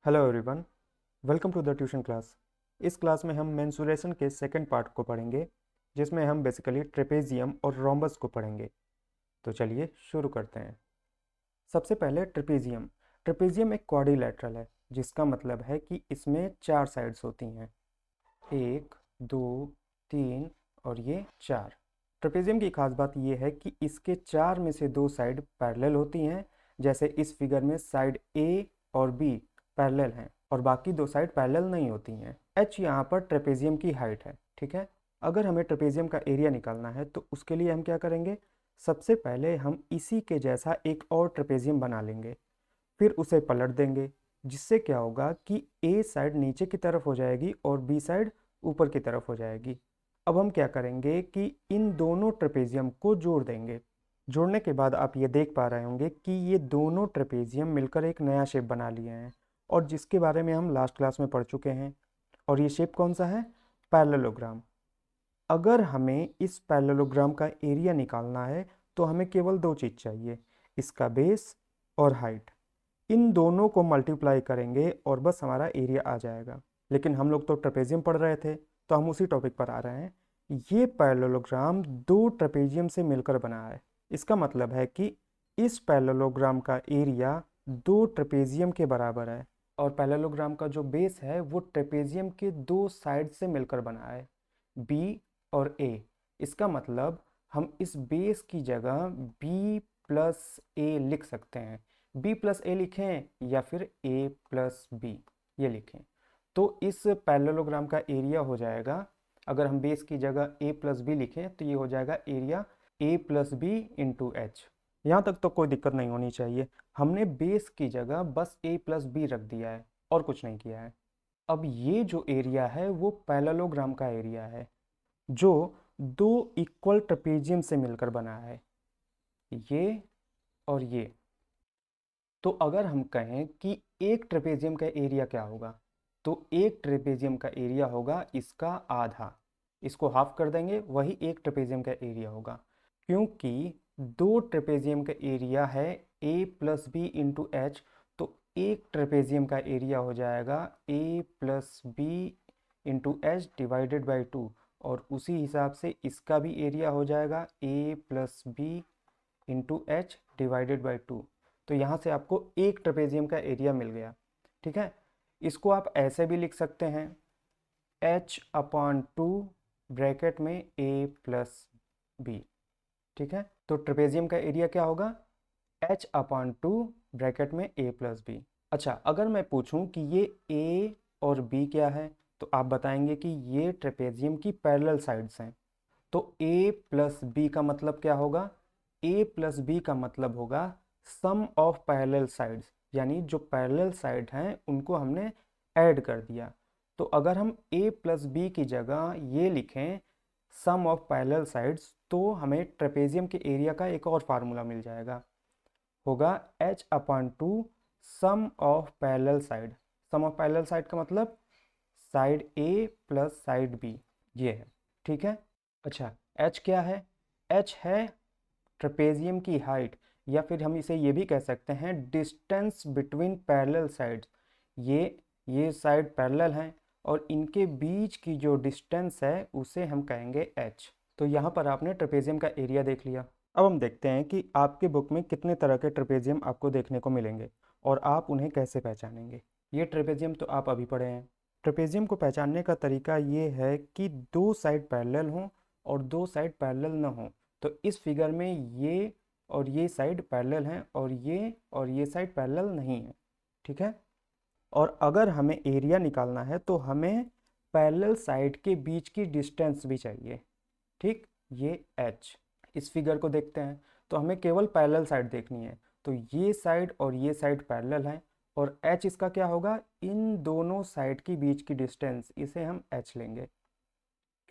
Hello everyone, welcome to the tuition class. इस class में हम मेंसुरेशन के सेकंड पार्ट को पढ़ेंगे, जिसमें हम बेसिकली ट्रेपेजियम और रोम्बस को पढ़ेंगे। तो चलिए शुरू करते हैं। सबसे पहले ट्रेपेजियम। ट्रेपेजियम एक क्वाड्रिलेटरल है, जिसका मतलब है कि इसमें 4 साइड्स होती हैं, 1, 2, 3 और ये 4। ट्रेपेजियम की खास बात यह है कि इसके 4 में से 2 साइड पैरेलल होती हैं, जैसे इस फिगर में साइड ए और बी पैरेलल हैं और बाकी 2 साइड पैरेलल नहीं होती हैं। एच यहाँ पर ट्रेपेजियम की हाइट है, ठीक है। अगर हमें ट्रेपेजियम का एरिया निकालना है तो उसके लिए हम क्या करेंगे, सबसे पहले हम इसी के जैसा एक और ट्रेपेजियम बना लेंगे, फिर उसे पलट देंगे, जिससे क्या होगा कि ए साइड नीचे की तरफ हो जाएगी और बी साइड ऊपर की तरफ हो जाएगी। अब हम क्या करेंगे कि इन दोनों ट्रेपेजियम को जोड़ देंगे। जोड़ने के बाद आप ये देख पा रहे होंगे कि ये दोनों ट्रेपेजियम मिलकर एक नया शेप बना लिए हैं, और जिसके बारे में हम लास्ट क्लास में पढ़ चुके हैं। और ये शेप कौन सा है? पैरेललोग्राम। अगर हमें इस पैरेललोग्राम का एरिया निकालना है तो हमें केवल 2 चीज़ चाहिए, इसका बेस और हाइट। इन दोनों को मल्टीप्लाई करेंगे और बस हमारा एरिया आ जाएगा। लेकिन हम लोग तो ट्रेपेजियम पढ़ रहे थे, तो हम उसी टॉपिक पर आ रहे हैं। ये पैरेललोग्राम 2 ट्रेपेजियम से मिलकर बना है। इसका मतलब है कि इस पैरेललोग्राम का एरिया 2 ट्रेपेजियम के बराबर है, और पैरेललोग्राम का जो बेस है वो ट्रेपेजियम के 2 साइड से मिलकर बना है, बी और ए। इसका मतलब हम इस बेस की जगह बी प्लस ए लिख सकते हैं। बी प्लस ए लिखें या फिर ए प्लस बी ये लिखें, तो इस पैरेललोग्राम का एरिया हो जाएगा, अगर हम बेस की जगह ए प्लस बी लिखें तो ये हो जाएगा area A plus B into H. यहाँ तक तो कोई दिक्कत नहीं होनी चाहिए। हमने बेस की जगह बस ए प्लस बी रख दिया है और कुछ नहीं किया है। अब ये जो एरिया है वो पैरेललोग्राम का एरिया है, जो 2 इक्वल ट्रेपेजियम से मिलकर बना है, ये और ये। तो अगर हम कहें कि एक ट्रेपेजियम का एरिया क्या होगा, तो एक ट्रेपेजियम का एरिया होगा इसका आधा। इसको हाफ कर देंगे, वही एक ट्रेपेजियम का एरिया होगा। क्योंकि 2 ट्रेपेजियम का एरिया है A plus B into H, तो एक ट्रेपेजियम का एरिया हो जाएगा A plus B into H divided by 2, और उसी हिसाब से इसका भी एरिया हो जाएगा A plus B into H divided by 2। तो यहाँ से आपको एक ट्रेपेजियम का एरिया मिल गया, ठीक है। इसको आप ऐसे भी लिख सकते हैं, h अपॉन 2 ब्रैकेट में a प्लस बी, ठीक है। तो ट्रेपेजियम का एरिया क्या होगा? h अपॉन 2 ब्रैकेट में a प्लस बी। अच्छा, अगर मैं पूछूं कि ये a और b क्या है, तो आप बताएंगे कि ये ट्रेपेजियम की पैरेलल साइड्स हैं। तो a प्लस बी का मतलब क्या होगा? a प्लस बी का मतलब होगा सम ऑफ पैरेलल साइड्स, यानी जो पैरेलल साइड हैं उनको हमने ऐड कर दिया। तो अगर हम a प्लस बी की जगह ये लिखें सम ऑफ पैरेलल साइड्स, तो हमें ट्रेपेजियम के एरिया का एक और फार्मूला मिल जाएगा, होगा h upon 2 sum of parallel side. Sum of parallel side का मतलब side a plus side b, ये है, ठीक है। अच्छा, h क्या है? h है ट्रेपेजियम की हाइट, या फिर हम इसे ये भी कह सकते हैं डिस्टेंस बिटवीन पैरेलल साइड्स। ये साइड पैरेलल हैं और इनके बीच की जो डिस्टेंस है उसे हम कहेंगे h। तो यहाँ पर आपने ट्रेपेजियम का एरिया देख लिया। अब हम देखते हैं कि आपके बुक में कितने तरह के ट्रेपेजियम आपको देखने को मिलेंगे और आप उन्हें कैसे पहचानेंगे। ये ट्रेपेजियम तो आप अभी पढ़े हैं। ट्रेपेजियम को पहचानने का तरीका ये है कि 2 साइड पैरेलल हों और 2 साइड पैरेलल न हों। तो इस फिगर में ये और ये साइड पैरेलल हैं और ये साइड पैरेलल नहीं है, ठीक है। और अगर हमें एरिया निकालना है तो हमें पैरेलल साइड के बीच की डिस्टेंस भी चाहिए, ठीक। ये h। इस फिगर को देखते हैं तो हमें केवल पैरेलल साइड देखनी है, तो ये साइड और ये साइड पैरेलल हैं, और h इसका क्या होगा? इन दोनों साइड के बीच की डिस्टेंस, इसे हम h लेंगे,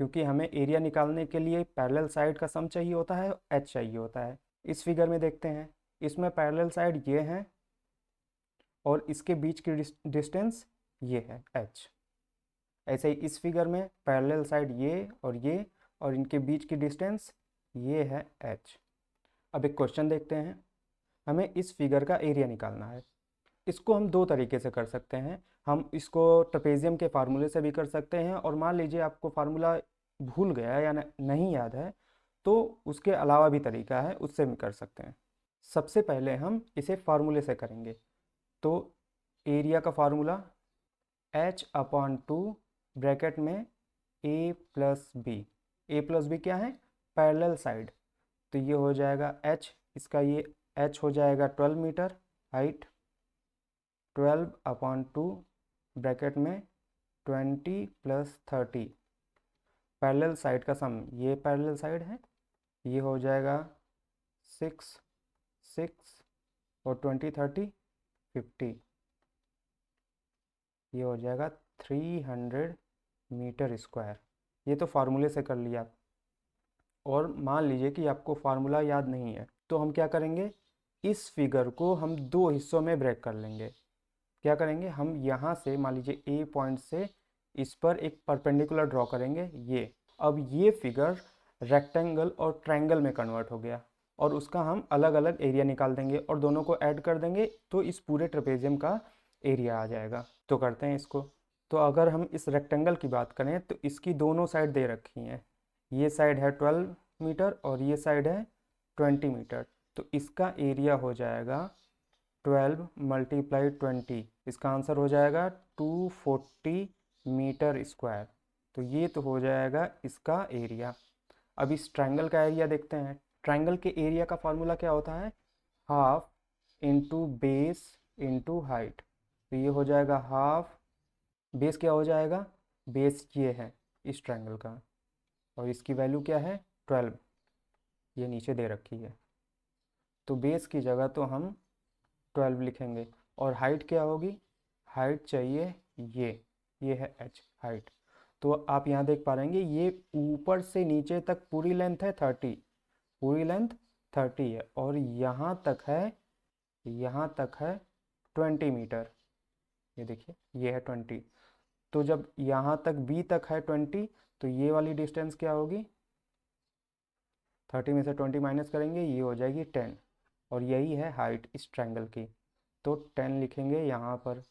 क्योंकि हमें एरिया निकालने के लिए पैरेलल साइड का सम चाहिए होता है, h चाहिए होता है। इस फिगर में देखते हैं, इसमें पैरेलल साइड ये है और इसके बीच की डिस्टेंस ये है h। ऐसे ही इस फिगर में पैरेलल साइड ये और इनके बीच की डिस्टेंस ये है h। अब एक क्वेश्चन देखते हैं, हमें इस फिगर का एरिया निकालना है। इसको हम दो तरीके से कर सकते हैं। हम इसको ट्रेपेजियम के फार्मूले से भी कर सकते हैं, और मान लीजिए आपको फार्मूला भूल गया है या नहीं याद है, तो उसके अलावा भी तरीका है, उससे भी कर सकते हैं। सबसे पहले हम इसे फार्मूले से करेंगे। तो एरिया का फार्मूला H/2 ब्रैकेट में A plus B. A plus B क्या है? Parallel side. तो ये हो जाएगा H, इसका ये H हो जाएगा 12 मीटर हाइट, 12/2 ब्रैकेट में 20 प्लस 30 पैरेलल साइड का सम, ये पैरेलल साइड है, ये हो जाएगा 6 6 और 20 30 50, ये हो जाएगा 300 मीटर स्क्वायर। ये तो फार्मूले से कर लिया। और मान लीजिए कि आपको फार्मूला याद नहीं है, तो हम क्या करेंगे, इस फिगर को हम दो हिस्सों में ब्रेक कर लेंगे। क्या करेंगे, हम यहाँ से मान लीजिए ए पॉइंट से इस पर एक परपेंडिकुलर ड्रॉ करेंगे ये। अब ये फिगर रेक्टेंगल और ट्रायंगल में कन्वर्ट हो गया, और उसका हम अलग अलग एरिया निकाल देंगे और दोनों को ऐड कर देंगे, तो इस पूरे ट्रेपेजियम का एरिया आ जाएगा। तो करते हैं इसको। तो अगर हम इस रेक्टेंगल की बात करें तो इसकी दोनों साइड दे रखी हैं। ये साइड है 12 मीटर और ये साइड है 20 मीटर। तो इसका एरिया हो जाएगा 12 मल्टीप्लाई 20, इसका आंसर हो जाएगा 240 मीटर स्क्वायर। तो ये तो हो जाएगा इसका एरिया। अब इस ट्रायंगल का एरिया देखते हैं। ट्रायंगल के एरिया का फॉर्मूला क्या होता है? Half into base into height. तो ये हो जाएगा हाफ, बेस क्या हो जाएगा? बेस ये है इस ट्रायंगल का, और इसकी वैल्यू क्या है? 12, ये नीचे दे रखी है। तो बेस की जगह तो हम 12 लिखेंगे। और हाइट क्या होगी? हाइट चाहिए ये है h हाइट। तो आप यहाँ देख पा रहेंगे ये ऊपर से नीचे तक पूरी लेंथ है 30, पूरी लेंथ 30 है, और यहाँ तक है 20 मीटर। ये देखिए ये है 20। तो जब यहाँ तक B तक है 20, तो ये वाली डिस्टेंस क्या होगी? 30 में से 20 माइनस करेंगे, ये हो जाएगी 10, और यही है हाइट इस ट्रायंगल की। तो 10 लिखेंगे यहाँ पर।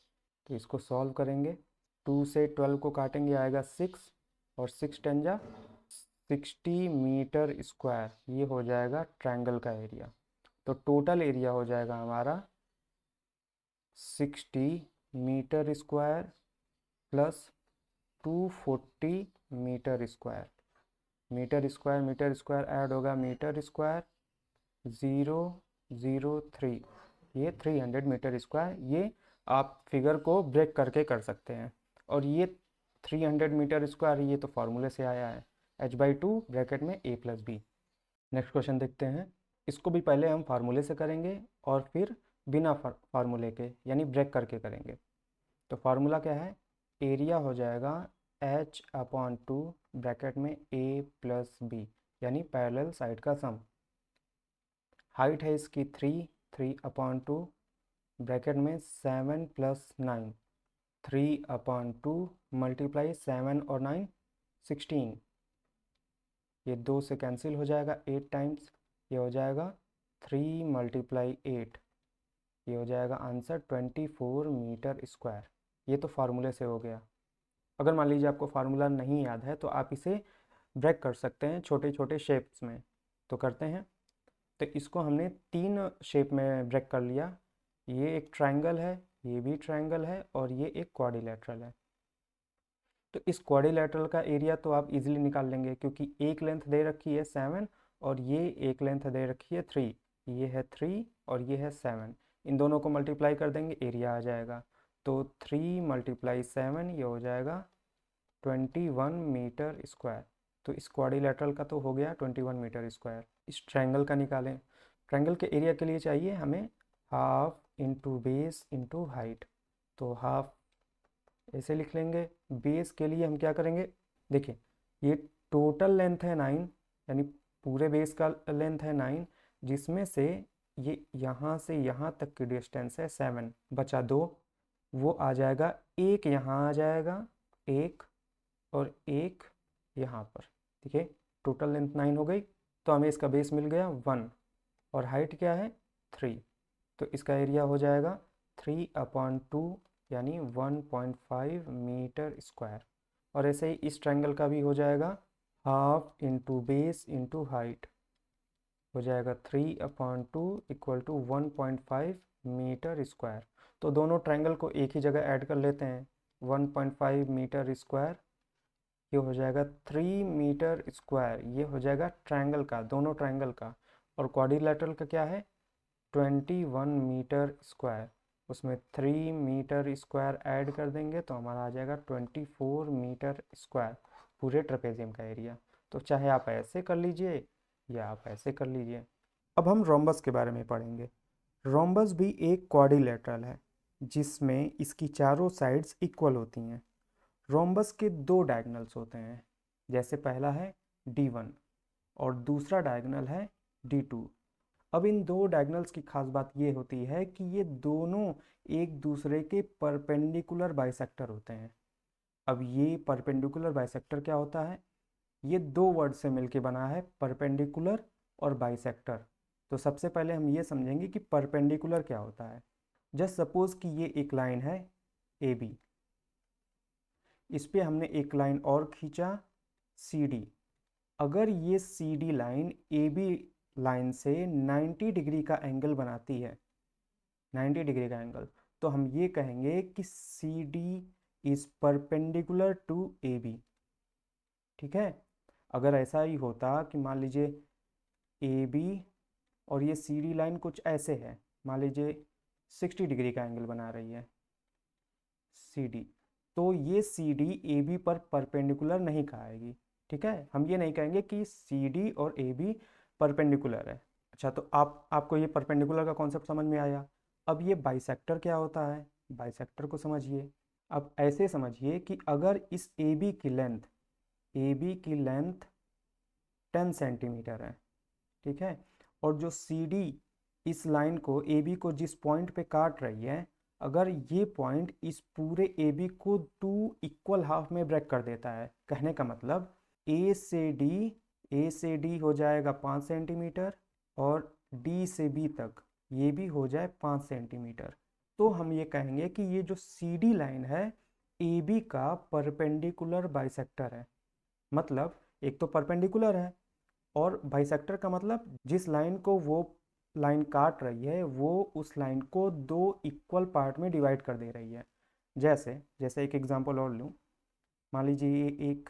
तो इसको सॉल्व करेंगे, 2 से 12 को काटेंगे, आएगा 6, और 6 10 जा 60 मीटर स्क्वायर। ये हो जाएगा ट्रायंगल का एरिया। तो टोटल एरिया हो जाएगा हमारा 60 metre square plus 240 metre square. Metre square add होगा मीटर स्क्वायर 003, ये 300 मीटर स्क्वायर। ये आप फिगर को ब्रेक करके कर सकते हैं। और ये 300 मीटर स्क्वायर ये तो फार्मूले से आया है, h/2 ब्रैकेट में a plus B. Next question देखते हैं। इसको भी पहले हम फार्मूले से करेंगे और फिर बिना फार्मूले के यानी ब्रेक करके करेंगे। तो फार्मूला क्या है? एरिया हो जाएगा H/2 ब्रैकेट में a प्लस बी, यानी पैरेलल साइड का सम। हाइट है इसकी 3/2 ब्रैकेट में 7 प्लस 9, 3/2 मल्टीप्लाई 7 और 9 16, ये 2 से कैंसिल हो जाएगा 8 टाइम्स, ये हो जाएगा 3 मल्टीप्लाई 8, ये हो जाएगा आंसर 24 मीटर स्क्वायर। ये तो फार्मूले से हो गया। अगर मान लीजिए आपको फार्मूला नहीं याद है तो आप इसे ब्रेक कर सकते हैं छोटे छोटे शेप्स में। तो करते हैं। तो इसको हमने 3 शेप में ब्रेक कर लिया। ये एक ट्रायंगल है, ये भी ट्रायंगल है, और ये एक क्वाड्रिलेटरल है। तो इस क्वाड्रिलेटरल का एरिया तो आप इजीली निकाल लेंगे, क्योंकि एक लेंथ दे रखी है 7 और ये एक लेंथ दे रखी है 3। ये है 3 और ये है 7, इन दोनों को मल्टीप्लाई कर देंगे, एरिया आ जाएगा। तो 3 मल्टीप्लाई 7, ये हो जाएगा 21 मीटर स्क्वायर। तो इस क्वाड्रिलेटरल का तो हो गया 21 मीटर स्क्वायर। इस ट्रायंगल का निकालें। ट्रायंगल के एरिया के लिए चाहिए हमें half into base into height. तो हाफ ऐसे लिख लेंगे। बेस के लिए हम क्या करेंगे, देखिए ये टोटल लेंथ है 9, यानी पूरे बेस का लेंथ है 9, जिसमें से ये यहाँ से यहाँ तक की डिस्टेंस है 7, बचा 2, वो आ जाएगा, एक यहाँ आ जाएगा, एक और एक यहाँ पर। ठीक है, टोटल लेंथ 9 हो गई। तो हमें इसका बेस मिल गया 1, और हाइट क्या है 3। तो इसका एरिया हो जाएगा 3/2 यानी 1.5 मीटर स्क्वायर। और ऐसे ही इस ट्रायंगल का भी हो जाएगा half into base into height, हो जाएगा 3/2 इक्वल टू 1.5 मीटर स्क्वायर। तो दोनों ट्रायंगल को एक ही जगह ऐड कर लेते हैं। 1.5 मीटर स्क्वायर, ये हो जाएगा 3 मीटर स्क्वायर, ये हो जाएगा ट्रायंगल का, दोनों ट्रायंगल का। और क्वाड्रिलेटरल का क्या है, 21 मीटर स्क्वायर, उसमें 3 मीटर स्क्वायर ऐड कर देंगे तो हमारा आ जाएगा 24 मीटर स्क्वायर, पूरे ट्रेपेजियम का एरिया। तो चाहे आप ऐसे कर लीजिए या आप ऐसे कर लीजिए। अब हम रोम्बस के बारे में पढ़ेंगे। रोम्बस भी एक क्वाड्रिलेटरल है जिसमें इसकी चारों साइड्स इक्वल होती हैं। रोम्बस के दो डायगोनल्स होते हैं, जैसे पहला है D1 और दूसरा डायगोनल है D2। अब इन दो डायगोनल्स की खास बात ये होती है कि ये दोनों एक दूसरे के परपेंडिकुलर बाइसेक्टर होते हैं। अब ये परपेंडिकुलर बाइसेक्टर क्या होता है, ये दो वर्ड से मिलके बना है, परपेंडिकुलर और बाइसेक्टर। तो सबसे पहले हम ये समझेंगे कि परपेंडिकुलर क्या होता है। जस्ट सपोज कि ये एक लाइन है AB, इस पे हमने एक लाइन और खींचा CD। अगर ये CD लाइन AB लाइन से 90 डिग्री का एंगल बनाती है, 90 डिग्री का एंगल, तो हम ये कहेंगे कि CD is perpendicular to AB। ठीक है। अगर ऐसा ही होता कि मान लीजिए AB और ये CD लाइन कुछ ऐसे है, मान लीजिए 60 डिग्री का एंगल बना रही है CD, तो ये CD AB पर परपेंडिकुलर नहीं कहेगी। ठीक है, हम ये नहीं कहेंगे कि CD और AB परपेंडिकुलर है। अच्छा, तो आपको ये परपेंडिकुलर का कॉन्सेप्ट समझ में आया। अब ये बाइसेक्टर क्या होता है, बाइसेक्टर को समझिए। अब ऐसे समझिए कि अगर इस AB की लेंथ 10 सेंटीमीटर है, ठीक है, और जो CD इस लाइन को AB को जिस पॉइंट पे काट रही है, अगर ये पॉइंट इस पूरे AB को 2 इक्वल हाफ में ब्रेक कर देता है, कहने का मतलब A से D हो जाएगा 5 सेंटीमीटर और D से B तक ये भी हो जाए 5 सेंटीमीटर, तो हम ये कहेंगे कि ये जो CD लाइन है AB का परपेंडिकुलर बाइसेक्टर है। मतलब एक तो परपेंडिकुलर है, और बाइसेक्टर का मतलब जिस लाइन को वो लाइन काट रही है वो उस लाइन को दो इक्वल पार्ट में डिवाइड कर दे रही है। जैसे जैसे एक एग्जांपल और लूँ, मान लीजिए ये एक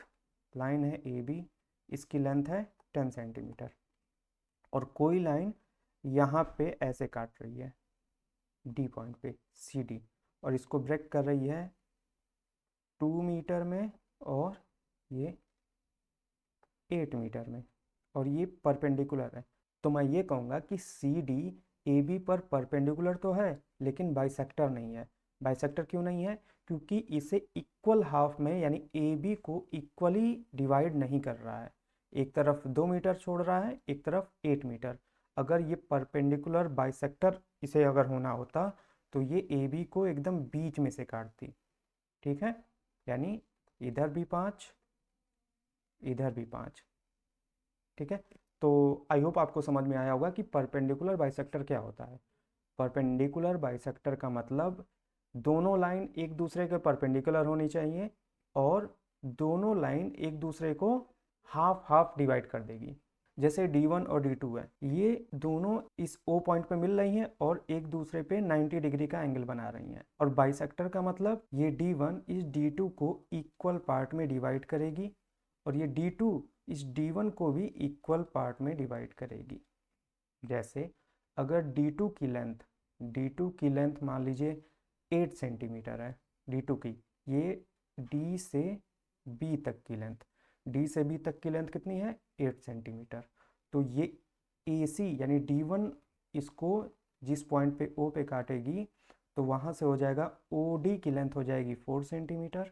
लाइन है AB, इसकी लेंथ है 10 सेंटीमीटर, और कोई लाइन यहाँ पे ऐसे काट रही है D पॉइंट पे CD, और इसको ब्रेक कर रही है 2 मीटर में और ये 8 मीटर में, और ये परपेंडिकुलर है। तो मैं ये कहूँगा कि CD AB पर परपेंडिकुलर तो है लेकिन बाइसेक्टर नहीं है। बाइसेक्टर क्यों नहीं है, क्योंकि इसे इक्वल हाफ में यानी AB को इक्वली डिवाइड नहीं कर रहा है। एक तरफ 2 मीटर छोड़ रहा है, एक तरफ 8 मीटर। अगर ये परपेंडिकुलर बाइसेक्टर इसे अगर होना होता तो ये AB को एकदम बीच में से काटती। ठीक है, यानी इधर भी 5, इधर भी 5। ठीक है, तो आई होप आपको समझ में आया होगा कि परपेंडिकुलर बाइसेक्टर क्या होता है। परपेंडिकुलर बाइसेक्टर का मतलब दोनों लाइन एक दूसरे के परपेंडिकुलर होनी चाहिए और दोनों लाइन एक दूसरे को हाफ हाफ डिवाइड कर देगी। जैसे D1 और D2 है, ये दोनों इस O पॉइंट पे मिल रही हैं और एक दूसरे पे 90 डिग्री का एंगल बना रही हैं। और बाइसेक्टर का मतलब ये D1 इस D2 को इक्वल पार्ट में डिवाइड करेगी और ये D2 इस D1 को भी इक्वल पार्ट में डिवाइड करेगी। जैसे अगर D2 की लेंथ मान लीजिए 8 सेंटीमीटर है, D2 की, ये D से B तक की लेंथ, D से B तक की लेंथ कितनी है, 8 सेंटीमीटर। तो ये AC यानी D1 इसको जिस पॉइंट पे O पे काटेगी तो वहाँ से हो जाएगा OD की लेंथ हो जाएगी 4 सेंटीमीटर,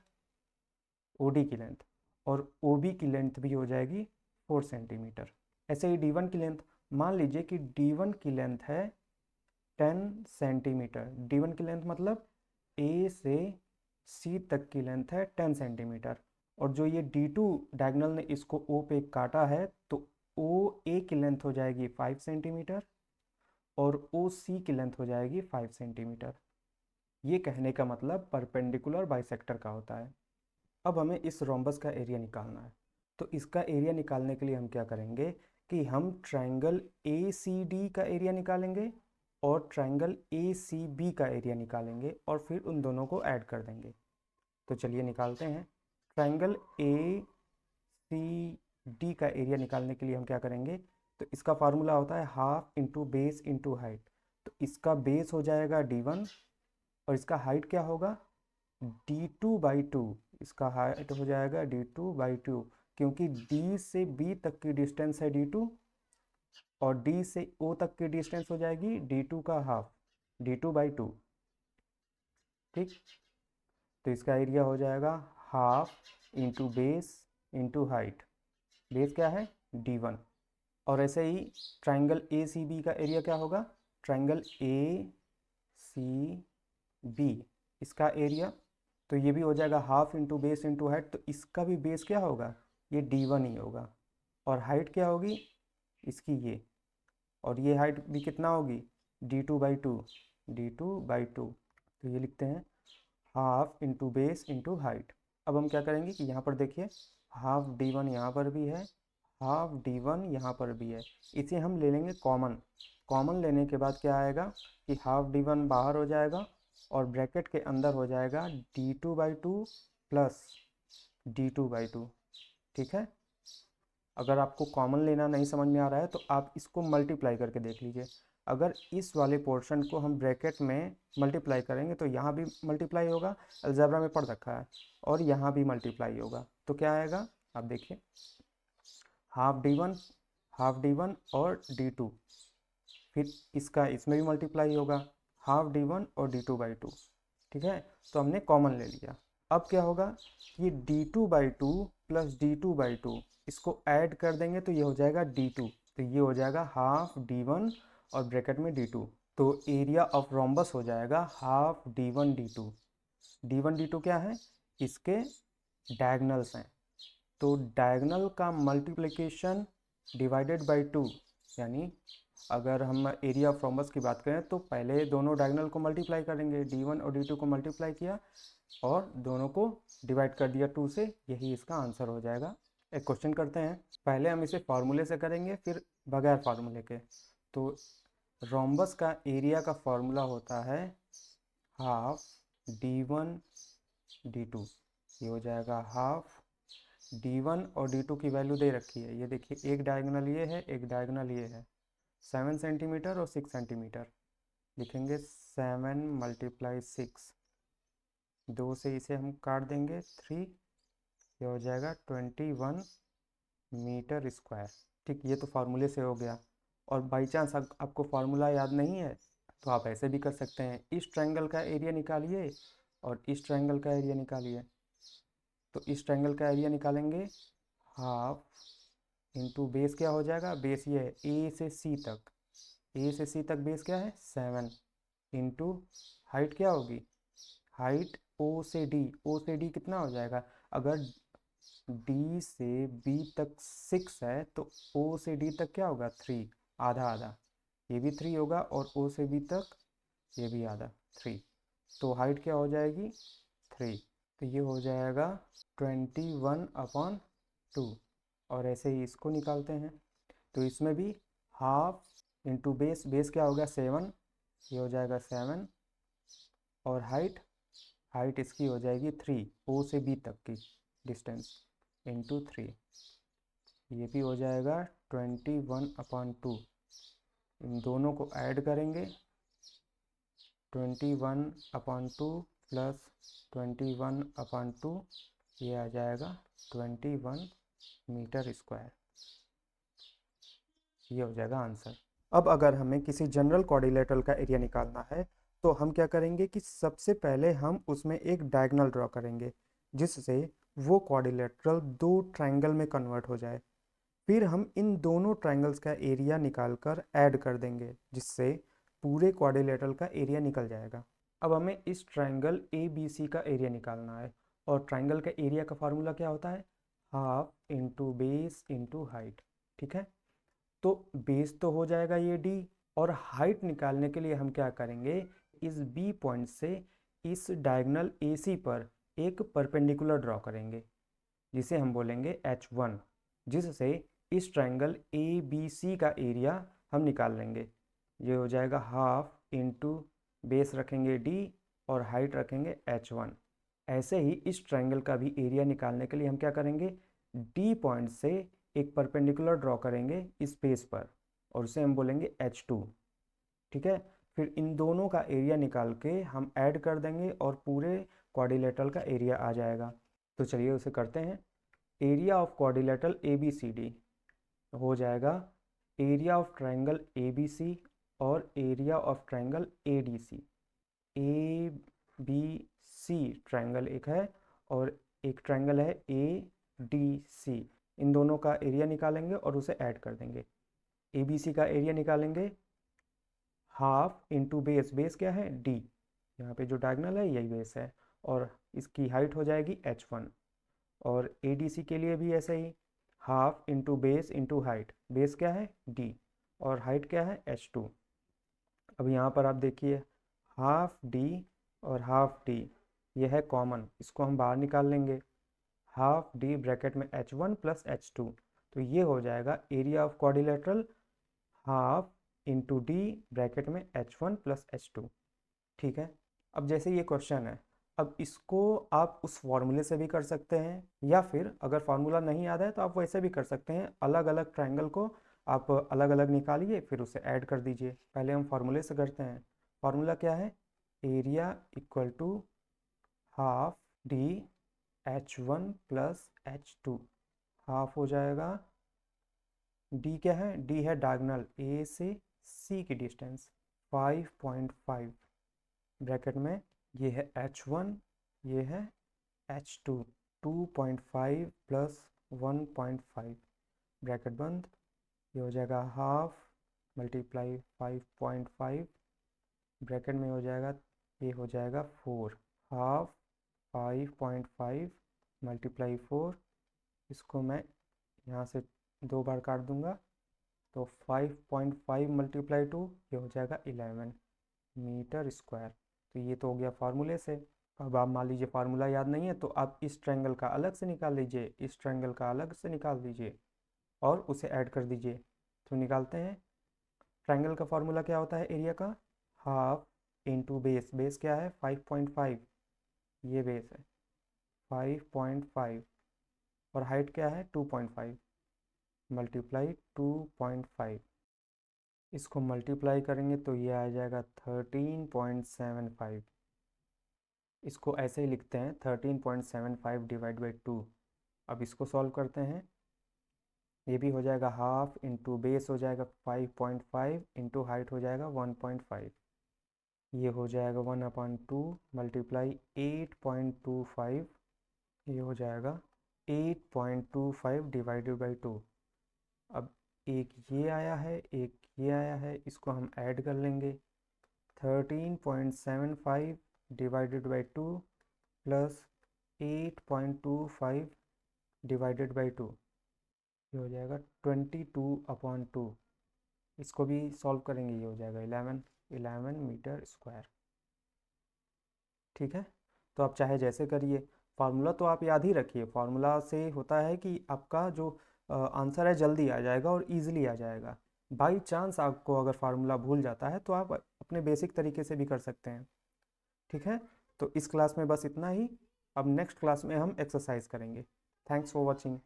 OD की लेंथ, और OB की लेंथ भी हो जाएगी 4 सेंटीमीटर। ऐसे ही D1 की लेंथ, मान लीजिए कि D1 की लेंथ है 10 सेंटीमीटर। D1 की लेंथ मतलब A से C तक की लेंथ है 10 सेंटीमीटर, और जो ये D2 डायगोनल ने इसको O पे काटा है तो OA की लेंथ हो जाएगी 5 सेंटीमीटर और OC की लेंथ हो जाएगी 5 सेंटीमीटर। ये कहने का मतलब परपेंडिकुलर बाइसेक्टर का होता है। अब हमें इस रोम्बस का एरिया निकालना है। तो इसका एरिया निकालने के लिए हम क्या करेंगे कि हम ट्रायंगल ए सी डी का एरिया निकालेंगे और ट्रायंगल ए सी बी का एरिया निकालेंगे और फिर उन दोनों को ऐड कर देंगे। तो चलिए निकालते हैं। ट्रायंगल ए सी डी का एरिया निकालने के लिए हम क्या करेंगे, तो इसका फार्मूला होता है half into base into height. तो इसका बेस हो जाएगा d1 और इसका हाइट क्या होगा d2/2। इसका हाइट हो जाएगा d2/2 क्योंकि d से b तक की डिस्टेंस है d2 और d से o तक की डिस्टेंस हो जाएगी d2 का हाफ, d2/2। ठीक, तो इसका एरिया हो जाएगा half into base into height. Base क्या है d1। और ऐसे ही ट्रायंगल ए सी बी का एरिया क्या होगा, ट्रायंगल ए सी बी, इसका एरिया तो ये भी हो जाएगा half into base into height. तो इसका भी बेस क्या होगा, ये d1 ही होगा और हाइट क्या होगी इसकी ये, और ये हाइट भी कितना होगी d2/2, d2/2। तो ये लिखते हैं half into base into height. अब हम क्या करेंगे कि यहाँ पर देखिए हाफ d1 यहाँ पर भी है, हाफ d1 यहाँ पर भी है। इसे हम ले लेंगे कॉमन। कॉमन लेने के बाद क्या आएगा कि हाफ d1 बाहर हो जाएगा और ब्रैकेट के अंदर हो जाएगा d2/2 प्लस d2/2। ठीक है, अगर आपको कॉमन लेना नहीं समझ में आ रहा है तो आप इसको मल्टीप्लाई करके देख लीजिए। अगर इस वाले पोर्शन को हम ब्रैकेट में मल्टीप्लाई करेंगे तो यहाँ भी मल्टीप्लाई होगा, अलजेब्रा में पढ़ रखा है, और यहाँ भी मल्टीप्लाई होगा। तो क्या आएगा आप देखिए, हाफ d1 और d2, फिर इसका इसमें भी मल्टीप्लाई होगा हाफ d1 और d2/2। ठीक है, तो हमने कॉमन ले लिया। अब क्या होगा, ये d2/2 प्लस d2/2 इसको ऐड कर देंगे तो ये हो जाएगा d2। तो ये हो जाएगा हाफ d1 और ब्रैकेट में d2। तो एरिया ऑफ रोम्बस हो जाएगा half d1 d2। d1 d2 क्या है, इसके डायगनल्स हैं। तो डायगनल का मल्टीप्लिकेशन डिवाइडेड बाई 2, यानी अगर हम एरिया ऑफ रोम्बस की बात करें तो पहले दोनों डायगनल को मल्टीप्लाई करेंगे, d1 और d2 को मल्टीप्लाई किया और दोनों को डिवाइड कर दिया 2 से, यही इसका आंसर हो जाएगा। एक क्वेश्चन करते हैं, पहले हम इसे फार्मूले से करेंगे फिर बगैर फार्मूले के। तो रोम्बस का एरिया का फार्मूला होता है हाफ d1 d2। ये हो जाएगा हाफ d1 और d2 की वैल्यू दे रखी है, ये देखिए एक डायगोनल ये है एक डायगोनल ये है, 7 सेंटीमीटर और 6 सेंटीमीटर। लिखेंगे 7 × 6, 2 से इसे हम काट देंगे 3, ये हो जाएगा 21 मीटर स्क्वायर। ठीक, ये तो फार्मूले से हो गया। और बाई चांस आपको फार्मूला याद नहीं है तो आप ऐसे भी कर सकते हैं, इस ट्रायंगल का एरिया निकालिए और इस ट्रायंगल का एरिया निकालिए। तो इस ट्रायंगल का एरिया निकालेंगे हाफ इंटू बेस क्या हो जाएगा, बेस ये है ए से सी तक, ए से सी तक बेस क्या है 7, इंटू हाइट क्या होगी, हाइट ओ से डी, ओ से डी कितना हो जाएगा, अगर डी से बी तक 6 है तो ओ से डी तक क्या होगा 3, आधा आधा, ये भी 3 होगा और ओ से बी तक ये भी आधा 3। तो हाइट क्या हो जाएगी 3। तो ये हो जाएगा 21/2। और ऐसे ही इसको निकालते हैं, तो इसमें भी हाफ इंटू बेस, बेस क्या होगा 7, ये हो जाएगा 7, और हाइट, हाइट इसकी हो जाएगी 3, ओ से बी तक की डिस्टेंस इंटू 3, ये भी हो जाएगा 21/2। इन दोनों को ऐड करेंगे 21/2 प्लस 21/2, ये आ जाएगा 21 मीटर स्क्वायर। ये हो जाएगा आंसर। अब अगर हमें किसी जनरल क्वाड्रिलेटरल का एरिया निकालना है तो हम क्या करेंगे कि सबसे पहले हम उसमें एक डायगोनल ड्रॉ करेंगे जिससे वो क्वाड्रिलेटरल दो ट्रायंगल में कन्वर्ट हो जाए। फिर हम इन दोनों ट्रायंगल्स का एरिया निकाल कर ऐड कर देंगे जिससे पूरे क्वाड्रिलेटरल का एरिया निकल जाएगा। अब हमें इस ट्रायंगल ए बी सी का एरिया निकालना है और ट्रायंगल का एरिया का फार्मूला क्या होता है, half into base into height. ठीक है, तो बेस तो हो जाएगा ये डी, और हाइट निकालने के लिए हम क्या करेंगे, इस बी पॉइंट से इस डायगोनल AC पर एक परपेंडिकुलर ड्रॉ करेंगे जिसे हम बोलेंगे H1, जिससे इस ट्रायंगल ABC का एरिया हम निकाल लेंगे। ये हो जाएगा हाफ इंटू बेस रखेंगे D और हाइट रखेंगे H1। ऐसे ही इस ट्रायंगल का भी एरिया निकालने के लिए हम क्या करेंगे, D पॉइंट से एक परपेंडिकुलर ड्रॉ करेंगे इस बेस पर और उसे हम बोलेंगे H2। ठीक है, फिर इन दोनों का एरिया निकाल के हम ऐड कर देंगे और पूरे क्वाड्रिलेटरल का एरिया आ जाएगा। तो चलिए उसे करते हैं। एरिया ऑफ क्वाड्रिलेटरल ABCD हो जाएगा एरिया ऑफ ट्रायंगल ABC और area of triangle ADC। ABC triangle एक है और एक ट्रायंगल है ADC। इन दोनों का एरिया निकालेंगे और उसे ऐड कर देंगे। ABC का एरिया निकालेंगे हाफ इंटू बेस, बेस क्या है D, यहाँ पे जो डायगोनल है यही बेस है, और इसकी हाइट हो जाएगी H1। और ADC के लिए भी ऐसे ही half into base into height, base क्या है D और हाइट क्या है H2। अब यहाँ पर आप देखिए हाफ D और हाफ D ये है कॉमन, इसको हम बाहर निकाल लेंगे। हाफ D ब्रैकेट में H1 प्लस H2, तो ये हो जाएगा area of quadrilateral half into D bracket में H1 प्लस H2। ठीक है, अब जैसे ये क्वेश्चन है, अब इसको आप उस फॉर्मूले से भी कर सकते हैं या फिर अगर फार्मूला नहीं याद है तो आप वैसे भी कर सकते हैं। अलग अलग ट्रायंगल को आप अलग अलग निकालिए फिर उसे ऐड कर दीजिए। पहले हम फार्मूले से करते हैं। फार्मूला क्या है, area equal to half D H1 plus H2। Half हो जाएगा, D क्या है, D है डायगोनल A से C की डिस्टेंस 5.5 ब्रैकेट में, ये है H1, ये है H2, 2.5 प्लस 1.5 ब्रैकेट बंद, ये हो जाएगा हाफ मल्टीप्लाई 5.5 ब्रैकेट में हो जाएगा, ये हो जाएगा 4, हाफ 5.5 मल्टीप्लाई 4, इसको मैं यहाँ से 2 बार काट दूंगा तो 5.5 मल्टीप्लाई 2 ये हो जाएगा 11 मीटर स्क्वायर। तो ये तो हो गया फार्मूले से। अब आप मान लीजिए फार्मूला याद नहीं है तो आप इस ट्रायंगल का अलग से निकाल लीजिए, इस ट्रायंगल का अलग से निकाल दीजिए और उसे ऐड कर दीजिए। तो निकालते हैं। ट्रायंगल का फार्मूला क्या होता है एरिया का, हाफ इंटू बेस, बेस क्या है 5.5, ये बेस है 5.5 और हाइट क्या है 2.5 मल्टीप्लाई 2.5, इसको मल्टीप्लाई करेंगे तो ये आ जाएगा 13.75। इसको ऐसे ही लिखते हैं 13.75 डिवाइड बाई 2। अब इसको सॉल्व करते हैं। ये भी हो जाएगा हाफ इंटू बेस हो जाएगा 5.5 इंटू हाइट हो जाएगा 1.5, ये हो जाएगा 1/2 मल्टीप्लाई 8.25, ये हो जाएगा 8.25 डिवाइडेड बाई 2। अब एक ये आया है एक ये आया है, इसको हम ऐड कर लेंगे। 13.75 divided by 2 plus 8.25 divided by 2, ये हो जाएगा 22/2। इसको भी सॉल्व करेंगे, ये हो जाएगा 11 मीटर स्क्वायर। ठीक है, तो आप चाहे जैसे करिए, फार्मूला तो आप याद ही रखिए। फार्मूला से होता है कि आपका जो आंसर है जल्दी आ जाएगा और इजीली आ जाएगा। बाई चांस आपको अगर फार्मूला भूल जाता है तो आप अपने बेसिक तरीके से भी कर सकते हैं। ठीक है, तो इस क्लास में बस इतना ही। अब नेक्स्ट क्लास में हम एक्सरसाइज करेंगे। Thanks for watching.